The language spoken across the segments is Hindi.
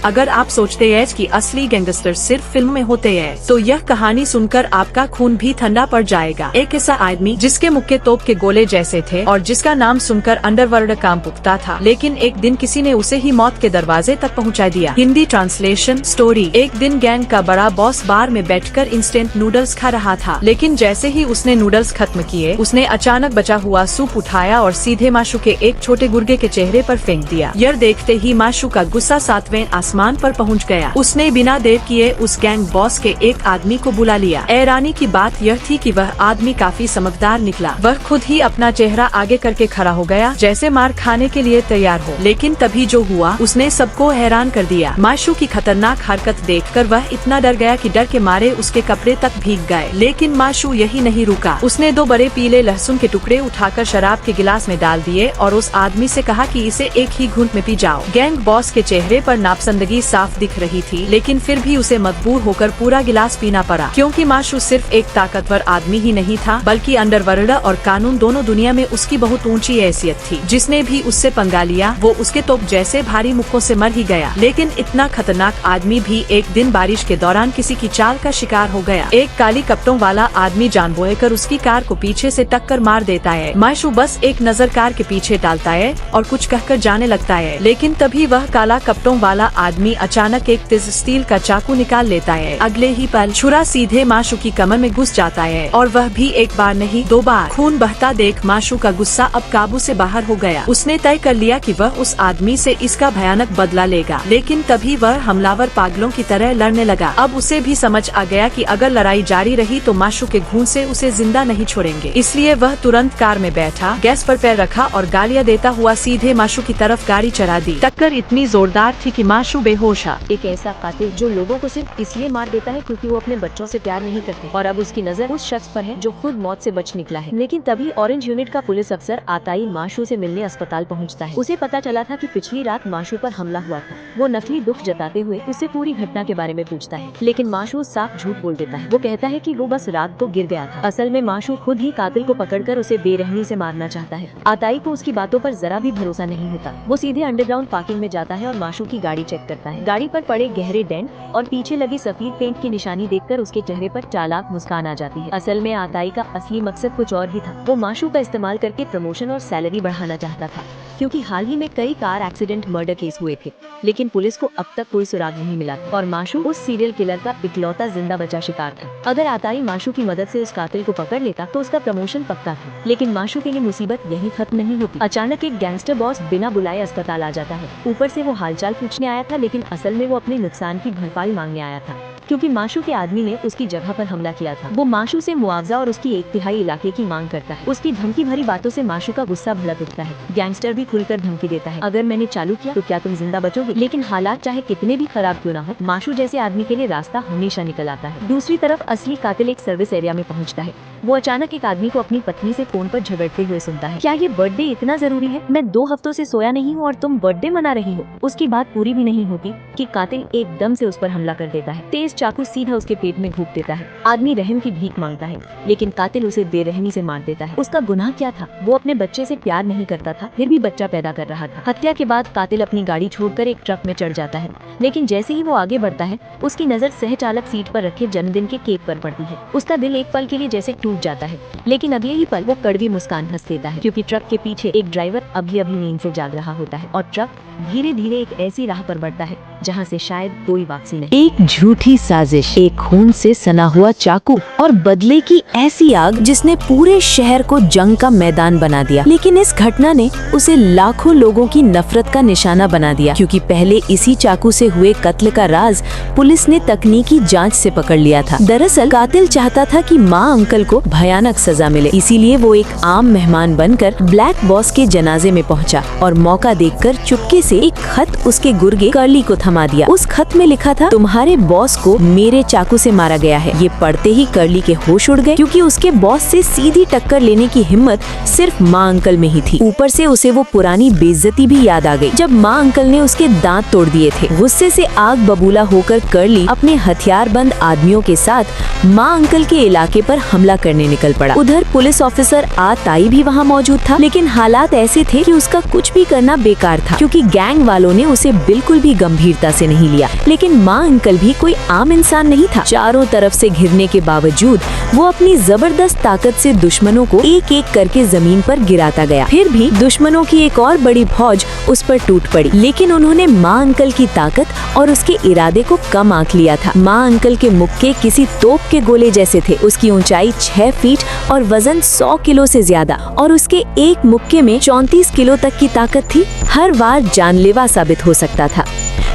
अगर आप सोचते हैं कि असली गैंगस्टर सिर्फ फिल्म में होते हैं, तो यह कहानी सुनकर आपका खून भी ठंडा पड़ जाएगा। एक ऐसा आदमी जिसके मुख के तोप के गोले जैसे थे और जिसका नाम सुनकर अंडरवर्ल्ड कांप उठता था, लेकिन एक दिन किसी ने उसे ही मौत के दरवाजे तक पहुंचा दिया। Hindi translation story. एक दिन गैंग का बड़ा बॉस बार में बैठकर इंस्टेंट नूडल्स खा रहा था, लेकिन जैसे ही उसने नूडल्स खत्म किए, उसने अचानक बचा हुआ सूप उठाया और सीधे माशू के एक छोटे गुर्गे के चेहरे पर फेंक दिया। यह देखते ही माशू का गुस्सा 7वें आसमान पर पहुंच गया। उसने बिना देर किए उस गैंग बॉस के एक आदमी को बुला लिया। हैरानी की बात यह थी कि वह आदमी काफी समझदार निकला। वह खुद ही अपना चेहरा आगे करके खड़ा हो गया, जैसे मार खाने के लिए तैयार हो। लेकिन तभी जो हुआ उसने सबको हैरान कर दिया। माशू की खतरनाक हरकत देखकर वह इतना डर गया कि डर के मारे उसके कपड़े तक भीग गए। लेकिन माशू यही नहीं रुका। उसने 2 बड़े पीले लहसुन के टुकड़े उठाकर शराब के गिलास में डाल दिए और उस आदमी से कहा कि इसे एक ही घूंट में पी जाओ। गैंग बॉस के चेहरे पर नापसंदगी साफ दिख रही थी, लेकिन फिर भी उसे मजबूर होकर पूरा गिलास पीना पड़ा, क्योंकि माशू सिर्फ एक ताकतवर आदमी ही नहीं था, बल्कि अंडरवर्ल्ड और कानून दोनों दुनिया में उसकी बहुत ऊंची हैसियत थी। जिसने भी उससे पंगा लिया वो उसके तोप जैसे भारी मुक्कों से मर ही गया। लेकिन इतना खतरनाक आदमी भी एक दिन बारिश के दौरान किसी की चाल का शिकार हो गया। एक काली कपड़ों वाला आदमी जानबूझकर उसकी कार को पीछे से टक्कर मार देता है। माशू बस एक नजर कार के पीछे डालता है और कुछ कहकर जाने लगता है, लेकिन तभी वह काला कपड़ों वाला आदमी अचानक एक तेज स्टील का चाकू निकाल लेता है। अगले ही पल छुरा सीधे माशू की कमर में घुस जाता है और वह भी एक बार नहीं 2 बार। खून बहता देख माशू का गुस्सा अब काबू से बाहर हो गया। उसने तय कर लिया कि वह उस आदमी से इसका भयानक बदला लेगा। लेकिन तभी वह हमलावर पागलों की तरह लड़ने लगा। अब उसे भी समझ आ गया कि अगर लड़ाई जारी रही तो माशू के खून से उसे जिंदा नहीं छोड़ेंगे। इसलिए वह तुरंत कार में बैठा, गैस पर पैर रखा और गालियां देता हुआ सीधे माशू की तरफ गाड़ी चढ़ा दी। टक्कर इतनी जोरदार थी कि माशू बेहोश था। एक ऐसा कातिल जो लोगों को सिर्फ इसलिए मार देता है क्योंकि वो अपने बच्चों से प्यार नहीं करते, और अब उसकी नजर उस शख्स पर है जो खुद मौत से बच निकला है। लेकिन तभी ऑरेंज यूनिट का पुलिस अफसर आताई माशू से मिलने अस्पताल पहुंचता है। उसे पता चला था कि पिछली रात माशू पर हमला हुआ था। वो नकली दुख जताते हुए उससे पूरी घटना के बारे में पूछता है, लेकिन माशू साफ झूठ बोल देता है। वो कहता है कि वो बस रात को गिर गया था। असल में माशू खुद ही कातिल को पकड़कर उसे बेरहमी से मारना चाहता है। आताई को उसकी बातों पर जरा भी भरोसा नहीं होता। वो सीधे अंडरग्राउंड पार्किंग में जाता है और माशू की गाड़ी चेक करता है। गाड़ी पर पड़े गहरे डेंट और पीछे लगी सफेद पेंट की निशानी देखकर उसके चेहरे पर चालाक मुस्कान आ जाती है। असल में आताई का असली मकसद कुछ और ही था। वो माशू का इस्तेमाल करके प्रमोशन और सैलरी बढ़ाना चाहता था, क्योंकि हाल ही में कई कार एक्सीडेंट मर्डर केस हुए थे, लेकिन पुलिस को अब तक कोई सुराग नहीं मिला और माशू उस सीरियल किलर का इकलौता जिंदा बचा शिकार था। अगर आताई माशू की मदद से उस कातिल को पकड़ लेता तो उसका प्रमोशन पक्का था। लेकिन माशू के लिए मुसीबत यही खत्म नहीं होती। अचानक एक गैंगस्टर बॉस बिना बुलाए अस्पताल आ जाता है। ऊपर से वो हालचाल पूछने आया था, लेकिन असल में वो अपने नुकसान की भरपाई मांगने आया था, क्योंकि माशू के आदमी ने उसकी जगह पर हमला किया था। वो माशू से मुआवजा और उसकी 1/3 इलाके की मांग करता है। उसकी धमकी भरी बातों से माशू का गुस्सा भड़क उठता है। गैंगस्टर भी खुलकर धमकी देता है, अगर मैंने चालू किया तो क्या तुम जिंदा बचोगे? लेकिन हालात चाहे कितने भी खराब क्यों ना हो, माशू जैसे आदमी के लिए रास्ता हमेशा निकल आता है। दूसरी तरफ असली कातिल एक सर्विस एरिया में पहुँचता है। वो अचानक एक आदमी को अपनी पत्नी से फोन पर झगड़ते हुए सुनता है, क्या ये बर्थडे इतना जरूरी है? मैं 2 हफ्तों से सोया नहीं हूँ और तुम बर्थडे मना रही हो। उसकी बात पूरी भी नहीं होती कि कातिल एकदम से उस पर हमला कर देता है। तेज चाकू सीधा उसके पेट में घूंप देता है। आदमी रहम की भीख मांगता है, लेकिन कातिल उसे बेरहमी से मार देता है। उसका गुनाह क्या था? वो अपने बच्चे से प्यार नहीं करता था, फिर भी बच्चा पैदा कर रहा था। हत्या के बाद कातिल अपनी गाड़ी छोड़कर एक ट्रक में चढ़ जाता है, लेकिन जैसे ही वो आगे बढ़ता है उसकी नजर सहचालक सीट पर रखे जन्मदिन के केक पर पड़ती है। उसका दिल एक पल के लिए जैसे टूट जाता है, लेकिन अगले ही पल वो कड़वी मुस्कान हंस देता है, क्योंकि ट्रक के पीछे एक ड्राइवर अभी नींद से जाग रहा होता है और ट्रक धीरे धीरे एक ऐसी राह पर बढ़ता है जहाँ से शायद कोई वापसी नहीं। एक झूठी साजिश, एक खून से सना हुआ चाकू और बदले की ऐसी आग जिसने पूरे शहर को जंग का मैदान बना दिया। लेकिन इस घटना ने उसे लाखों लोगों की नफरत का निशाना बना दिया, क्योंकि पहले इसी चाकू से हुए कत्ल का राज पुलिस ने तकनीकी जांच से पकड़ लिया था। दरअसल कातिल चाहता था कि माँ अंकल को भयानक सजा मिले, इसीलिए वो एक आम मेहमान बनकर ब्लैक बॉस के जनाजे में पहुंचा और मौका देखकर चुपके से एक खत उसके गुर्गे कर्ली को थमा दिया। उस खत में लिखा था, तुम्हारे बॉस को मेरे चाकू से मारा गया है। ये पढ़ते ही कर्ली के होश उड़ गए, क्योंकि उसके बॉस से सीधी टक्कर लेने की हिम्मत सिर्फ माँ अंकल में ही थी। ऊपर से उसे वो पुरानी बेइज्जती भी याद आ गई जब माँ अंकल ने उसके दांत तोड़ दिए थे। गुस्से से आग बबूला होकर कर्ली अपने हथियारबंद आदमियों के साथ माँ अंकल के इलाके पर हमला करने निकल पड़ा। उधर पुलिस ऑफिसर आताई भी वहाँ मौजूद था, लेकिन हालात ऐसे थे कि उसका कुछ भी करना बेकार था, क्योंकि गैंग वालों ने उसे बिल्कुल भी गंभीरता गंभीरता से नहीं लिया। लेकिन माँ अंकल भी कोई आम इंसान नहीं था। चारों तरफ से घिरने के बावजूद वो अपनी जबरदस्त ताकत से दुश्मनों को एक एक करके जमीन पर गिराता गया। फिर भी दुश्मनों की एक और बड़ी फौज उस पर टूट पड़ी, लेकिन उन्होंने माँ अंकल की ताकत और उसके इरादे को कम आंक लिया था। माँ अंकल के मुक्के किसी तोप के गोले जैसे थे। उसकी ऊंचाई 6 फीट और वजन 100 किलो से ज्यादा, और उसके एक मुक्के में 34 किलो तक की ताकत थी। हर वार जानलेवा साबित हो सकता था।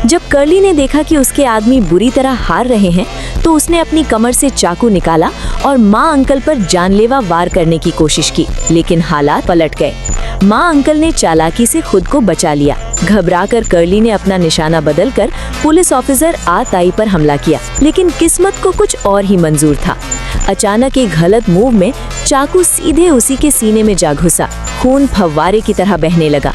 जब कर्ली ने देखा कि उसके आदमी बुरी तरह हार रहे हैं, तो उसने अपनी कमर से चाकू निकाला और माँ अंकल पर जानलेवा वार करने की कोशिश की, लेकिन हालात पलट गए। माँ अंकल ने चालाकी से खुद को बचा लिया। घबराकर कर्ली ने अपना निशाना बदलकर पुलिस ऑफिसर आताई पर हमला किया, लेकिन किस्मत को कुछ और ही मंजूर था। अचानक एक गलत मूव में चाकू सीधे उसी के सीने में जा घुसा। खून फव्वारे की तरह बहने लगा।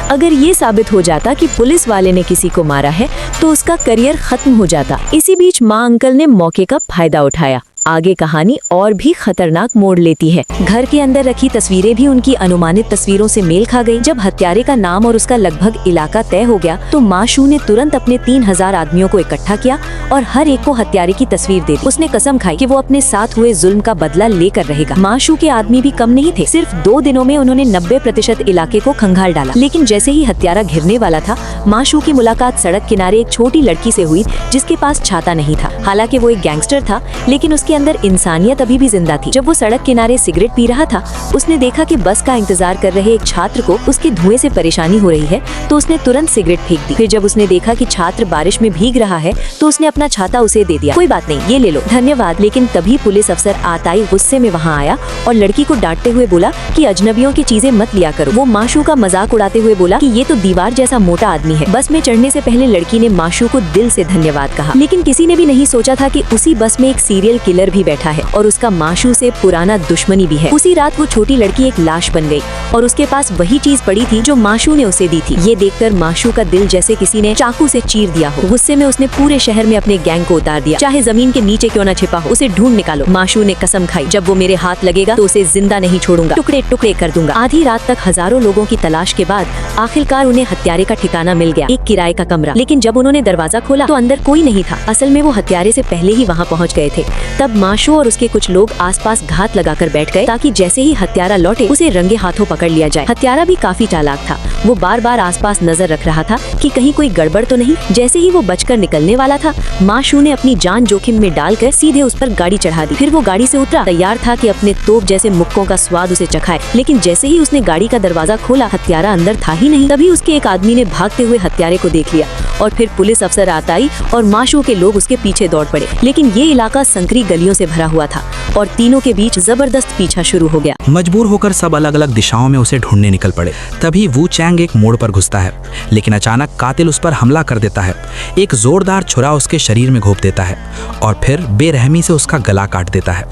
अगर ये साबित हो जाता कि पुलिस वाले ने किसी को मारा है, तो उसका करियर खत्म हो जाता। इसी बीच माँ अंकल ने मौके का फायदा उठाया। आगे कहानी और भी खतरनाक मोड़ लेती है। घर के अंदर रखी तस्वीरें भी उनकी अनुमानित तस्वीरों से मेल खा गई। जब हत्यारे का नाम और उसका लगभग इलाका तय हो गया, तो माशू ने तुरंत अपने 3000 आदमियों को इकट्ठा किया और हर एक को हत्यारे की तस्वीर दे दी। उसने कसम खाई कि वो अपने साथ हुए जुल्म का बदला लेकर रहेगा। माशू के आदमी भी कम नहीं थे। सिर्फ 2 दिनों में उन्होंने 90% इलाके को खंगाल डाला। लेकिन जैसे ही हत्यारा घिरने वाला था, माशू की मुलाकात सड़क किनारे एक छोटी लड़की से हुई जिसके पास छाता नहीं था। हालांकि वो एक गैंगस्टर था, लेकिन उसके अंदर इंसानियत अभी भी जिंदा थी। जब वो सड़क किनारे सिगरेट पी रहा था, उसने देखा कि बस का इंतजार कर रहे एक छात्र को उसके धुएं से परेशानी हो रही है, तो उसने तुरंत सिगरेट फेंक दी। फिर जब उसने देखा कि छात्र बारिश में भीग रहा है, तो उसने अपना छाता उसे दे दिया। कोई बात नहीं, ये ले लो, धन्यवाद। लेकिन तभी पुलिस अफसर आताई गुस्से में वहाँ आया और लड़की को डांटते हुए बोला कि अजनबियों की चीजें मत लिया करो। वो माशू का मजाक उड़ाते हुए बोला कि ये तो दीवार जैसा मोटा आदमी है। बस में चढ़ने से पहले लड़की ने माशू को दिल से धन्यवाद कहा। लेकिन किसी ने भी नहीं सोचा था कि उसी बस में एक सीरियल किलर भी बैठा है और उसका माशू से पुराना दुश्मनी भी है। उसी रात वो छोटी लड़की एक लाश बन गई और उसके पास वही चीज पड़ी थी जो माशू ने उसे दी थी। ये देखकर माशू का दिल जैसे किसी ने चाकू से चीर दिया हो। गुस्से में उसने पूरे शहर में अपने गैंग को उतार दिया। चाहे जमीन के नीचे क्यों न छिपा हो, उसे ढूंढ निकालो। माशू ने कसम खाई, जब वो मेरे हाथ लगेगा तो उसे जिंदा नहीं छोड़ूंगा, टुकड़े टुकड़े कर दूंगा। आधी रात तक हजारों लोगों की तलाश के बाद आखिरकार उन्हें हत्यारे का ठिकाना मिल गया, एक किराए का कमरा। लेकिन जब उन्होंने दरवाजा खोला तो अंदर कोई नहीं था। असल में वो हत्यारे से पहले ही वहाँ पहुँच गए थे। तब माशू और उसके कुछ लोग आसपास घात लगाकर बैठ गए, ताकि जैसे ही हत्यारा लौटे उसे रंगे हाथों पकड़ लिया जाए। हत्यारा भी काफी चालाक था। वो बार बार आसपास नजर रख रहा था कि कहीं कोई गड़बड़ तो नहीं। जैसे ही वो बचकर निकलने वाला था, माशू ने अपनी जान जोखिम में डालकर सीधे उस पर गाड़ी चढ़ा दी। फिर वो गाड़ी से उतरा, तैयार था कि अपने तोप जैसे मुक्कों का स्वाद उसे चखाए। लेकिन जैसे ही उसने गाड़ी का दरवाजा खोला, हत्यारा अंदर था ही नहीं। तभी उसके एक आदमी ने भागते हुए हत्यारे को देख लिया और फिर पुलिस अफसर आताई और माशू के लोग उसके पीछे दौड़ पड़े। लेकिन ये इलाका संकरी गलियों से भरा हुआ था और तीनों के बीच जबरदस्त पीछा शुरू हो गया। मजबूर होकर सब अलग अलग दिशाओं में उसे ढूंढने निकल पड़े। तभी वू चैंग एक मोड़ पर घुसता है, लेकिन अचानक कातिल उस पर हमला कर देता है। एक जोरदार छुरा उसके शरीर में घोंप देता है और फिर बेरहमी से उसका गला काट देता है।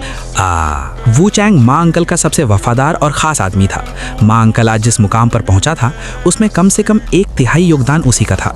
वू चैंग माँ अंकल का सबसे वफादार और खास आदमी था। माँ अंकल आज जिस मुकाम पर पहुंचा था, उसमें कम से कम 1/3 योगदान उसी का था।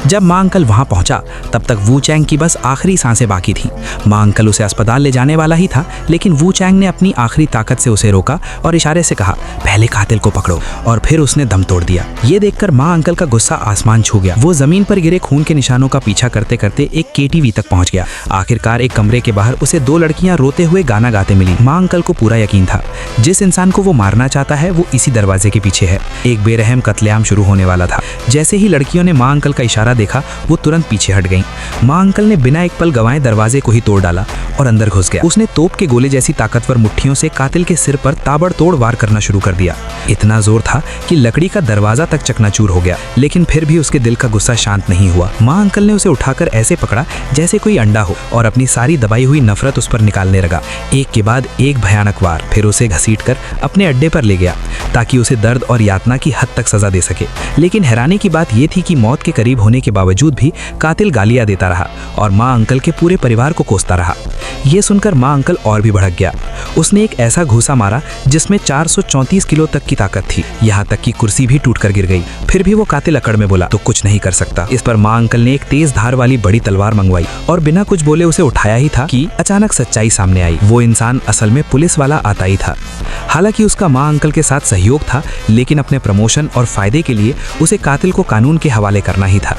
जब माँ अंकल वहां पहुंचा, तब तक वू चैंग की बस आखिरी सांसें बाकी थी। माँ अंकल उसे अस्पताल ले जाने वाला ही था, लेकिन वू चैंग ने अपनी आखिरी ताकत से उसे रोका और इशारे से कहा, पहले कातिल को पकड़ो, और फिर उसने दम तोड़ दिया। ये देखकर माँ अंकल का गुस्सा आसमान छू गया। वो जमीन पर गिरे खून के निशानों का पीछा करते करते एक केटीवी तक पहुंच गया। आखिरकार एक कमरे के बाहर उसे 2 लड़कियां रोते हुए गाना गाते मिली। माँ अंकल को पूरा यकीन था, जिस इंसान को वो मारना चाहता है वो इसी दरवाजे के पीछे है। एक बेरहम कत्लेआम शुरू होने वाला था। जैसे ही लड़कियों ने माँ अंकल का इशारा देखा, वो तुरंत पीछे हट गईं। माँ अंकल ने बिना एक पल गंवाए दरवाजे को ही तोड़ डाला और अंदर घुस गया। उसने तोप के गोले जैसी ताकतवर मुट्ठियों से कातिल के सिर पर ताबड़तोड़ वार करना शुरू कर दिया। इतना जोर था कि लकड़ी का दरवाजा तक चकनाचूर हो गया, लेकिन फिर भी उसके दिल का गुस्सा शांत नहीं हुआ। माँ अंकल ने उसे उठाकर ऐसे पकड़ा जैसे कोई अंडा हो और अपनी सारी दबाई हुई नफरत उस पर निकालने लगा। एक के बाद एक भयानक वार। फिर उसे घसीटकर अपने अड्डे पर ले गया ताकि उसे दर्द और यातना की हद तक सजा दे सके। लेकिन हैरानी की बात यह थी कि मौत के करीब होने के बावजूद भी कातिल गालियां देता रहा और माँ अंकल के पूरे परिवार को कोसता रहा। ये सुनकर माँ अंकल और भी भड़क गया। उसने एक ऐसा घूसा मारा जिसमें 434 किलो तक की ताकत थी, यहाँ तक कि कुर्सी भी टूटकर गिर गई। फिर भी वो कातिल अकड़ में बोला, तो कुछ नहीं कर सकता। इस पर माँ अंकल ने एक तेज धार वाली बड़ी तलवार मंगवाई और बिना कुछ बोले उसे उठाया ही था कि अचानक सच्चाई सामने आई। वो इंसान असल में पुलिस वाला आताई था। हालांकि उसका माँ अंकल के साथ सहयोग था, लेकिन अपने प्रमोशन और फायदे के लिए उसे कातिल को कानून के हवाले करना ही था।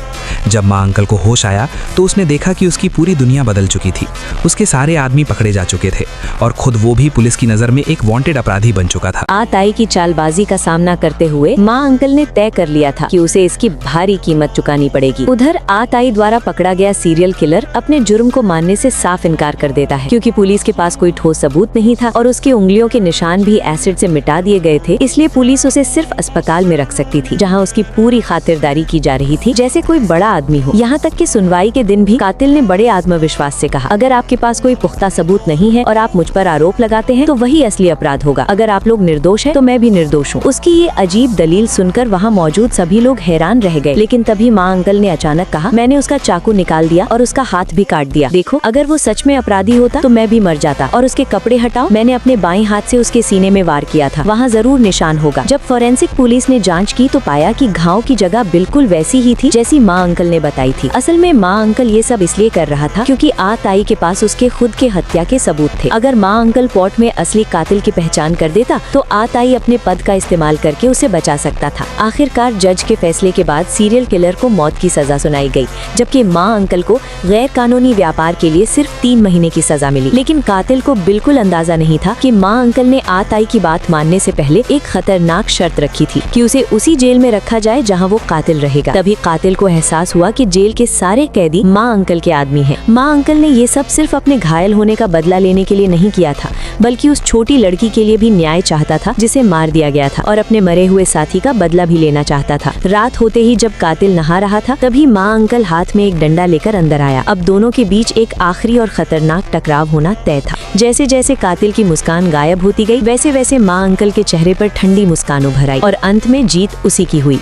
जब माँ अंकल को होश आया तो उसने देखा कि उसकी पूरी दुनिया बदल चुकी थी। उसके सारे आदमी पकड़े जा चुके थे और खुद वो भी पुलिस की नजर में एक वांटेड अपराधी बन चुका था। आताई की चालबाजी का सामना करते हुए माँ अंकल ने तय कर लिया था कि उसे इसकी भारी कीमत चुकानी पड़ेगी। उधर आताई द्वारा पकड़ा गया सीरियल किलर अपने जुर्म को मानने से साफ इनकार कर देता है, क्योंकि पुलिस के पास कोई ठोस सबूत नहीं था और उसकी उंगलियों के निशान भी एसिड से मिटा दिए गए थे। इसलिए पुलिस उसे सिर्फ अस्पताल में रख सकती थी, जहाँ उसकी पूरी खातिरदारी की जा रही थी जैसे कोई बड़ा आदमी हो। यहाँ तक कि सुनवाई के दिन भी कातिल ने बड़े आत्मविश्वास से कहा, अगर आपके पास कोई पुख्ता सबूत नहीं है और आप मुझ पर आरोप लगाते हैं तो वही असली अपराध होगा। अगर आप लोग निर्दोष हैं तो मैं भी निर्दोष हूँ। उसकी ये अजीब दलील सुनकर वहाँ मौजूद सभी लोग हैरान रह गए। लेकिन तभी माँ अंकल ने अचानक कहा, मैंने उसका चाकू निकाल दिया और उसका हाथ भी काट दिया। देखो, अगर वो सच में अपराधी होता तो मैं भी मर जाता। और उसके कपड़े हटाओ, मैंने अपने बाएं हाथ से उसके सीने में वार किया था, वहाँ जरूर निशान होगा। जब फोरेंसिक पुलिस ने जाँच की तो पाया कि घाव की जगह बिल्कुल वैसी ही थी जैसी माँ अंकल ने बताई थी। असल में माँ अंकल ये सब इसलिए कर रहा था क्योंकि आताई के पास उसके खुद के हत्या के सबूत थे। अगर माँ अंकल कोर्ट में असली कातिल की पहचान कर देता तो आताई अपने पद का इस्तेमाल करके उसे बचा सकता था। आखिरकार जज के फैसले के बाद सीरियल किलर को मौत की सजा सुनाई गई, जबकि माँ अंकल को गैर कानूनी व्यापार के लिए सिर्फ 3 महीने की सजा मिली। लेकिन कातिल को बिल्कुल अंदाजा नहीं था कि माँ अंकल ने आताई की बात मानने से पहले एक खतरनाक शर्त रखी थी कि उसे उसी जेल में रखा जाए जहाँ वो कातिल रहेगा। तभी कातिल को एहसास हुआ कि जेल के सारे कैदी माँ अंकल के आदमी हैं। माँ अंकल ने ये सब सिर्फ अपने घायल होने का बदला लेने के लिए नहीं किया था, बल्कि उस छोटी लड़की के लिए भी न्याय चाहता था जिसे मार दिया गया था, और अपने मरे हुए साथी का बदला भी लेना चाहता था। रात होते ही जब कातिल नहा रहा था तभी माँ अंकल हाथ में एक डंडा लेकर अंदर आया। अब दोनों के बीच एक आखिरी और खतरनाक टकराव होना तय था। जैसे जैसे कातिल की मुस्कान गायब होती गई, वैसे वैसे माँ अंकल के चेहरे पर ठंडी मुस्कान उभर आई और अंत में जीत उसी की हुई।